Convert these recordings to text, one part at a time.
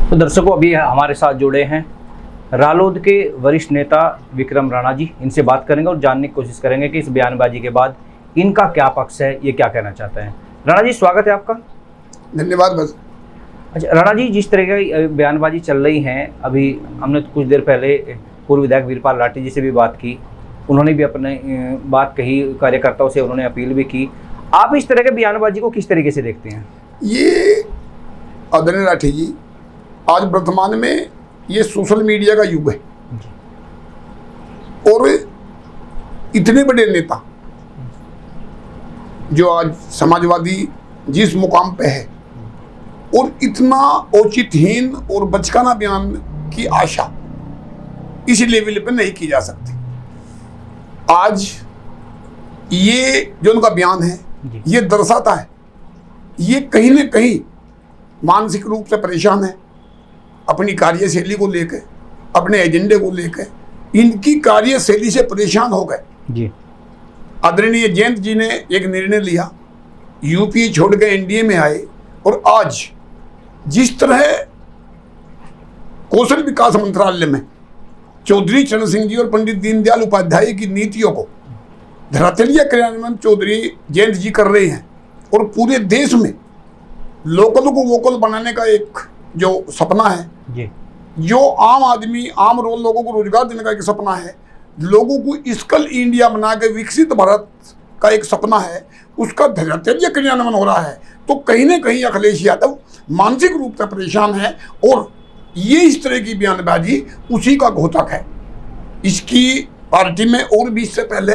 तो दर्शकों, अभी हमारे साथ जुड़े हैं रालोद के वरिष्ठ नेता विक्रम राणा जी। इनसे बात करेंगे और जानने की कोशिश करेंगे कि इस बयानबाजी के बाद इनका क्या पक्ष है, ये क्या कहना चाहते हैं। राणा जी, स्वागत है आपका। धन्यवाद। बस अच्छा राणा जी, जिस तरह की बयानबाजी चल रही है, अभी हमने कुछ देर पहले पूर्व विधायक वीरपाल लाठी जी से भी बात की, उन्होंने भी अपने बात कही, कार्यकर्ताओं से उन्होंने अपील भी की। आप इस तरह के बयानबाजी को किस तरीके से देखते हैं? ये आदरणीय लाठी जी, आज वर्तमान में ये सोशल मीडिया का युग है और इतने बड़े नेता जो आज समाजवादी जिस मुकाम पे है और इतना औचित्यहीन और बचकाना बयान की आशा इस लेवल पे नहीं की जा सकती। आज ये जो उनका बयान है ये दर्शाता है ये कहीं न कहीं मानसिक रूप से परेशान है, अपनी कार्यशैली को लेकर, अपने एजेंडे को लेकर इनकी कार्यशैली से परेशान हो गए जी। आदरणीय जयंत जी ने एक निर्णय लिया, यूपीए छोड़ के एनडीए में आए और आज जिस तरह कौशल विकास मंत्रालय में चौधरी चरण सिंह जी और पंडित दीनदयाल उपाध्याय की नीतियों को धरातलीय क्रियान्वयन चौधरी जयंत जी कर रहे हैं और पूरे देश में लोकल को वोकल बनाने का एक जो सपना है जी। जो आम आदमी आम लोगों को रोजगार देने का एक सपना है, लोगों को स्किल इंडिया बना के विकसित भारत का एक सपना है, उसका धरातलीय क्रियान्वयन हो रहा है। तो कहीं ना कहीं अखिलेश यादव मानसिक रूप से परेशान है और ये इस तरह की बयानबाजी उसी का घोतक है। इसकी पार्टी में और भी इससे पहले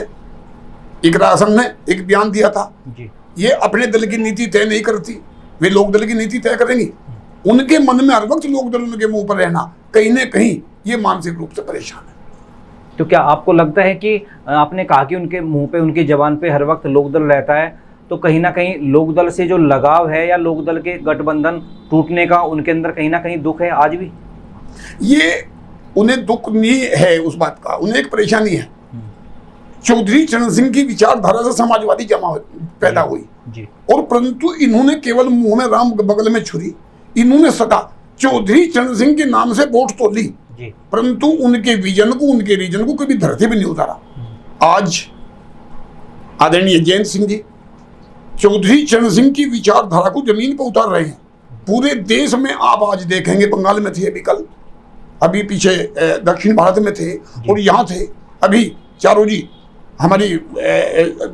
एक रासन ने एक बयान दिया था जी। ये अपने दल की नीति तय नहीं करती, वे लोक दल की नीति तय करेंगी। उनके मन में हर वक्त लोक दल उनके मुंह पर रहना, कहीं ना कहीं ये मानसिक रूप से परेशान है। तो क्या आपको लगता है कि आपने कहा कि उनके मुंह पे, उनकी जबान पे हर वक्त लोक दल रहता है, तो कहीं ना कहीं लोक दल से जो लगाव है या लोक दल के गठबंधन टूटने का उनके अंदर कहीं ना कहीं दुख है आज भी? ये उन्हें दुख नहीं है उस बात का, उन्हें एक परेशानी है। चौधरी चरण सिंह की विचारधारा से समाजवादी जमा पैदा हुई जी। और परंतु इन्होंने केवल मुंह में राम बगल में छुरी, इन्होंने सदा चौधरी चरण सिंह के नाम से वोट तो ली जी। परंतु उनके विजन को, उनके रीजन को कभी धरती पे नहीं उतारा। आज आदरणीय जयंत सिंह जी चौधरी चरण सिंह की विचारधारा को जमीन पर उतार रहे हैं। पूरे देश में आप आज देखेंगे, बंगाल में थे अभी कल, अभी पीछे दक्षिण भारत में थे और यहाँ थे अभी चारों जी, हमारी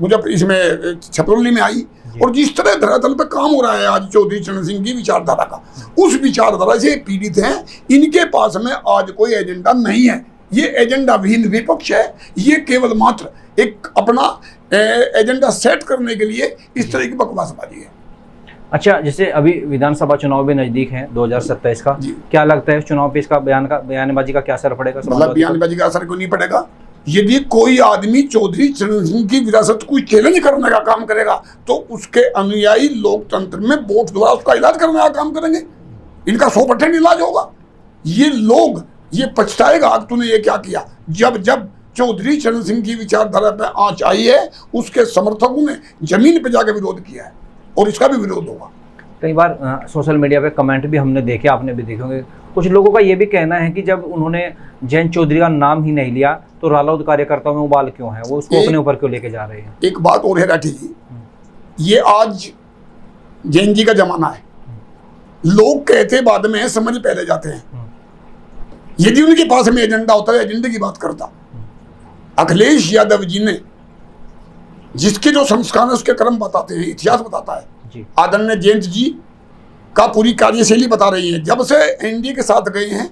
मुजफ्फर इसमें छपरौली में आई। और जिस तरह धरातल पे काम हो रहा है आज चौधरी चरण सिंह की विचारधारा का, उस विचारधारा से पीड़ित हैं। इनके पास में आज कोई एजेंडा नहीं है, ये एजेंडा विहीन विपक्ष है। ये केवल मात्र एक अपना एजेंडा सेट करने के लिए इस तरह की बकवासबाजी है। अच्छा, जैसे अभी विधानसभा चुनाव भी नजदीक है 2027 का, क्या लगता है चुनाव पे इसका बयानबाजी का क्या असर पड़ेगा? मतलब बयानबाजी का असर क्यों नहीं पड़ेगा? यदि कोई आदमी चौधरी चरण सिंह की विरासत को चैलेंज करने का काम करेगा तो उसके अनुयायी लोकतंत्र में वोट द्वारा उसका इलाज करने का काम करेंगे। इनका 100% इलाज होगा। ये लोग ये पछताएगा कि तूने ये क्या किया। जब जब चौधरी चरण सिंह की विचारधारा पे आंच आई है, उसके समर्थकों ने जमीन पे जाकर विरोध किया है और इसका भी विरोध होगा। कई बार सोशल मीडिया पे कमेंट भी हमने देखे, आपने भी देखे होंगे। कुछ लोगों का ये भी कहना है कि जब उन्होंने जयंत चौधरी का नाम ही नहीं लिया तो रालोद कार्यकर्ताओं में उबाल क्यों है, वो उसको अपने ऊपर क्यों लेके जा रहे हैं? एक बात और है राठी जी, ये आज जयंत जी का जमाना है। लोग कहते बाद में है, समझ पहले जाते हैं। यदि उनके पास में एजेंडा होता है, एजेंडे की बात करता। अखिलेश यादव जी ने जिसके जो संस्कार है उसके कर्म बताते हैं, इतिहास बताता है। आदरणीय जयंत जी का पूरी कार्यशैली बता रही है। जब से एनडीए के साथ गए हैं,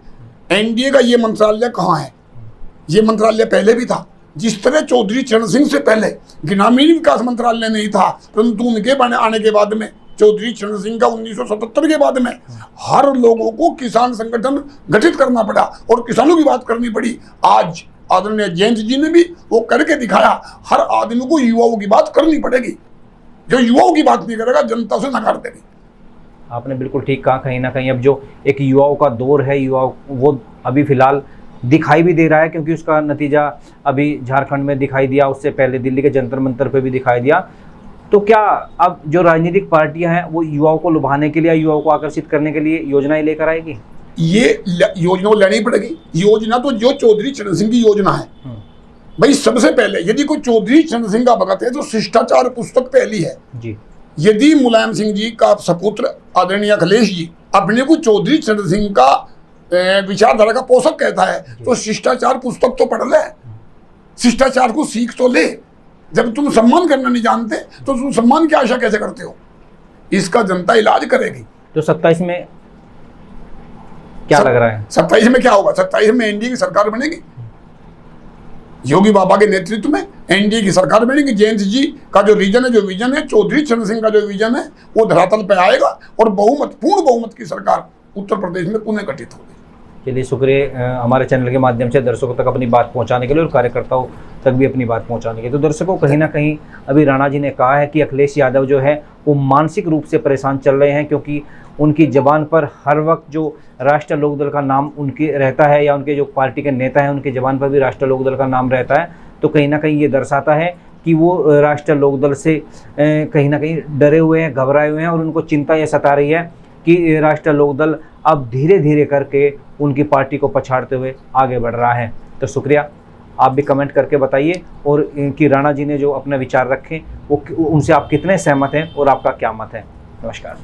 एनडीए का ये मंत्रालय कहाँ है? ये मंत्रालय पहले भी था। जिस तरह चौधरी चरण सिंह से पहले ग्रामीण विकास मंत्रालय नहीं था, परंतु उनके आने के बाद में चौधरी चरण सिंह का 1977 के बाद में हर लोगों को किसान संगठन गठित करना पड़ा और किसानों की बात करनी पड़ी। आज आदरणीय जयंत जी ने भी वो करके दिखाया। हर आदमी को युवाओं की बात करनी पड़ेगी। जो युवाओं की बात नहीं करेगा जनता से नकार देगी। आपने बिल्कुल ठीक कहा। कहीं ना कहीं अब जो एक युवाओं का दौर है, युवाओं वो अभी फिलहाल दिखाई भी दे रहा है, क्योंकि उसका नतीजा अभी झारखंड में दिखाई दिया, उससे पहले दिल्ली के जंतर मंतर पे भी दिखाई दिया। तो क्या अब जो राजनीतिक पार्टियां हैं वो युवाओं को लुभाने के लिए, युवाओं को आकर्षित करने के लिए योजनाएं लेकर आएगी? ये योजना लेनी पड़ेगी। योजना तो जो चौधरी चरण सिंह की योजना है भाई, सबसे पहले यदि कोई चौधरी चरण सिंह का भगत है तो शिष्टाचार पुस्तक पहली है जी। यदि मुलायम सिंह जी का सपुत्र आदरणीय अखिलेश जी अपने को चौधरी चरण सिंह का विचारधारा का पोषक कहता है तो शिष्टाचार पुस्तक तो पढ़ ले, शिष्टाचार को सीख तो ले। जब तुम सम्मान करना नहीं जानते तो तुम सम्मान की आशा कैसे करते हो? इसका जनता इलाज करेगी। तो 27 में क्या लग रहा है? 27 में क्या होगा? 27 में एनडीए की सरकार बनेगी, योगी बाबा के नेतृत्व में एनडीए की सरकार बनेगी। जयंत जी का जो विजन है, चौधरी चरण सिंह का जो विजन है वो धरातल पे आएगा और पूर्ण बहुमत की सरकार उत्तर प्रदेश में पुनः गठित होगी। चलिए, शुक्रिया हमारे चैनल के माध्यम से दर्शकों तक अपनी बात पहुंचाने के लिए और कार्यकर्ताओं तक भी अपनी बात पहुंचाने के लिए। तो दर्शकों, कहीं ना कहीं अभी राणा जी ने कहा है कि अखिलेश यादव जो है वो मानसिक रूप से परेशान चल रहे हैं, क्योंकि उनकी ज़बान पर हर वक्त जो राष्ट्रीय लोकदल का नाम उनके रहता है या उनके जो पार्टी के नेता हैं उनकी ज़बान पर भी राष्ट्रीय लोकदल का नाम रहता है। तो कहीं ना कहीं ये दर्शाता है कि वो राष्ट्रीय लोकदल से कहीं ना कहीं डरे हुए हैं, घबराए हुए हैं और उनको चिंता ये सता रही है कि राष्ट्रीय लोकदल अब धीरे धीरे करके उनकी पार्टी को पछाड़ते हुए आगे बढ़ रहा है। तो शुक्रिया, आप भी कमेंट करके बताइए और कि राणा जी ने जो अपने विचार रखे वो उनसे आप कितने सहमत हैं और आपका क्या मत है। नमस्कार।